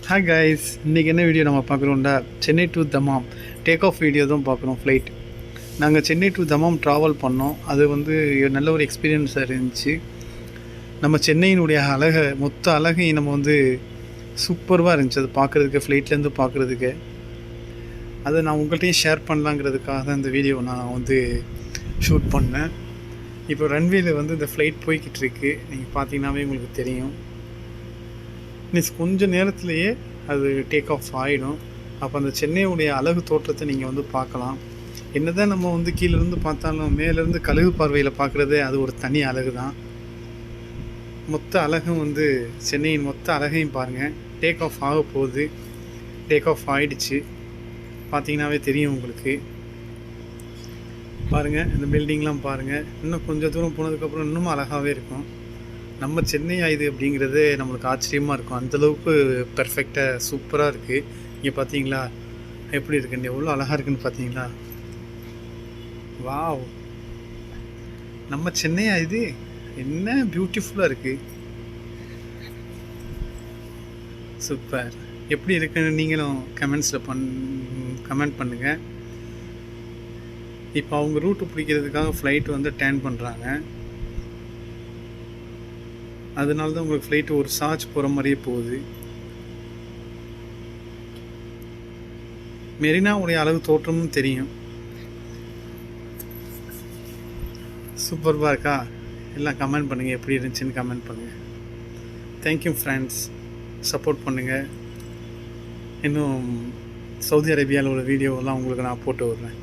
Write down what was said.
Hi guys, இன்றைக்கி என்ன video நம்ம பார்க்குறோம்டா, Chennai to Dammam take off video தான் பார்க்குறோம். ஃப்ளைட் நாங்கள் சென்னை டு தமாம் ட்ராவல் பண்ணோம். அது வந்து நல்ல ஒரு எக்ஸ்பீரியன்ஸாக இருந்துச்சு. நம்ம சென்னையினுடைய மொத்த அழகையும் நம்ம வந்து சூப்பராக இருந்துச்சு அது பார்க்குறதுக்கு, ஃப்ளைட்லேருந்து பார்க்குறதுக்கு. அதை நான் உங்கள்கிட்டையும் ஷேர் பண்ணலாங்கிறதுக்காக தான் இந்த வீடியோ நான் வந்து ஷூட் பண்ணேன். இப்போ ரன்வேல வந்து இந்த ஃப்ளைட் போய்கிட்டு இருக்கு. நீங்கள் பார்த்தீங்கன்னாவே உங்களுக்கு தெரியும். மீன்ஸ் கொஞ்சம் நேரத்துலையே அது டேக் ஆஃப் ஆகிடும். அப்போ அந்த சென்னையுடைய அழகு தோற்றத்தை நீங்கள் வந்து பார்க்கலாம். என்ன தான் நம்ம வந்து கீழேருந்து பார்த்தாலும் மேலேருந்து கழுகு பார்வையில் பார்க்குறதே அது ஒரு தனி அழகு தான். மொத்த அழகும் வந்து சென்னையின் மொத்த அழகையும் பாருங்கள். டேக் ஆஃப் ஆக போகுது. டேக் ஆஃப் ஆகிடுச்சு. பார்த்தீங்கன்னாவே தெரியும் உங்களுக்கு. பாருங்கள், இந்த பில்டிங்லாம் பாருங்கள். இன்னும் கொஞ்சம் தூரம் போனதுக்கப்புறம் இன்னும் அழகாகவே இருக்கும். நம்ம சென்னை ஆயுது அப்படிங்கிறது நம்மளுக்கு ஆச்சரியமாக இருக்கும். அந்தளவுக்கு பெர்ஃபெக்டாக சூப்பராக இருக்குது. இங்கே பார்த்தீங்களா எப்படி இருக்குன்னு, எவ்வளோ அழகாக இருக்குன்னு பார்த்தீங்களா? வாவ், நம்ம சென்னை ஆயுது என்ன பியூட்டிஃபுல்லாக இருக்குது. சூப்பர். எப்படி இருக்குன்னு நீங்களும் கமெண்ட்ஸில் கமெண்ட் பண்ணுங்கள். இப்போ அவங்க ரூட்டு பிடிக்கிறதுக்காக ஃப்ளைட் வந்து டேர்ன் பண்ணுறாங்க. அதனால தான் உங்களுக்கு ஃப்ளைட்டு ஒரு சார்ஜ் போகிற மாதிரியே போகுது. மெரினாவுடைய அளவு தோற்றமும் தெரியும். சூப்பராக இருக்கா? எல்லாம் கமெண்ட் பண்ணுங்கள், எப்படி இருந்துச்சுன்னு கமெண்ட் பண்ணுங்கள். தேங்க்யூ ஃப்ரெண்ட்ஸ், சப்போர்ட் பண்ணுங்கள். இன்னும் சவுதி அரேபியாவில் உள்ள வீடியோவெல்லாம் உங்களுக்கு நான் போட்டு விடுறேன்.